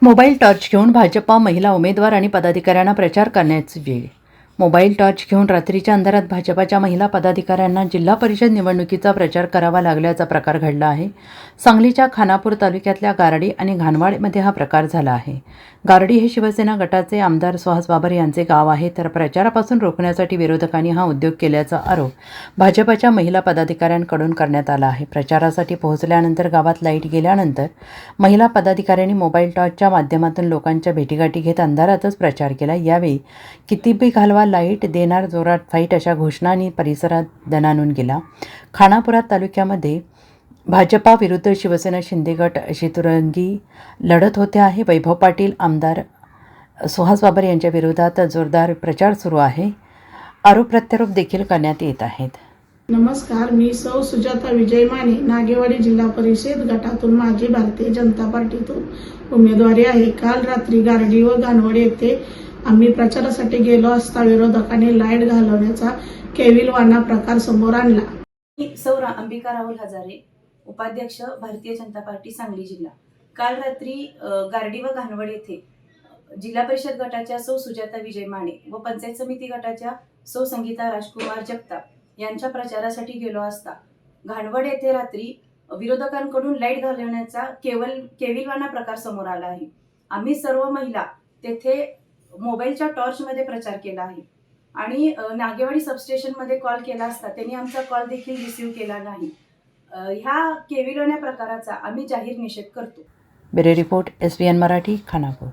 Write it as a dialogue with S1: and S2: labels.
S1: Mobile torch घेऊन भाजपा महिला उमेदवार आणि पदाधिकाऱ्यांना प्रचार करण्याची वेळ. मोबाईल टॉर्च घेऊन रात्रीच्या अंधारात भाजपाच्या महिला पदाधिकाऱ्यांना जिल्हा परिषद निवडणुकीचा प्रचार करावा लागल्याचा प्रकार घडला आहे. सांगलीच्या खानापूर तालुक्यातल्या गारडी आणि घाणवाडमध्ये हा प्रकार झाला आहे. गारडी हे शिवसेना गटाचे आमदार सुहास बाबर यांचे गाव आहे, तर प्रचारापासून रोखण्यासाठी विरोधकांनी हा उद्योग केल्याचा आरोप भाजपाच्या महिला पदाधिकाऱ्यांकडून करण्यात आला आहे. प्रचारासाठी पोहोचल्यानंतर गावात लाईट गेल्यानंतर महिला पदाधिकाऱ्यांनी मोबाईल टॉर्चच्या माध्यमातून लोकांच्या भेटीगाठी घेत अंधारातच प्रचार केला. यावेळी किती बी घालवा, लाईट देणार, जोरात फाईट अशा घोषणांनी परिसरात दणाणून गेला. खानापुरात तालुक्यामध्ये भाजपा विरुद्ध शिवसेना शिंदे गट अशी तुरंगी लढत होते आहे. वैभव पाटील, आमदार सुहास बाबर यांच्या विरोधात जोरदार प्रचार सुरू आहे. आरोप प्रत्यारोप देखील करण्यात येत आहेत.
S2: नमस्कार, मी सौ सुजाता विजय माने, नागेवाडी जिल्हा परिषद गटातून माझी भारतीय जनता पार्टीतून उमेदवारी आहे. काल रात्री गारडी व घाणवडी येथे आम्ही प्रचारासाठी गेलो असता विरोधकांनी लाईट घालवण्याचा केविलवाणा प्रकार समोर आणला.
S3: सौ अंबिका राहुल हजारे, उपाध्यक्ष भारतीय जनता पार्टी सांगली जिल्हा. काल रात्री गारडी व घाणवड येथे जिल्हा परिषद गटाच्या सौ सुजाता विजय माने व पंचायत समिती गटाच्या सौ संगीता राजकुमार जगताप यांच्या प्रचारासाठी गेलो असता घाणवड येथे रात्री विरोधकांकडून लाईट घालवण्याचा केविलवाणा प्रकार समोर आला आहे. आम्ही सर्व महिला तेथे मोबाईलच्या टॉर्चमध्ये प्रचार केला आहे आणि नागेवाडी सबस्टेशनमध्ये कॉल केला असता त्यांनी आमचा कॉल देखील रिसीव्ह केला नाही. ह्या केविलवाणा प्रकाराचा आम्ही जाहीर निषेध करतो.
S1: Bureau report, SBN Marathi, Khanapur.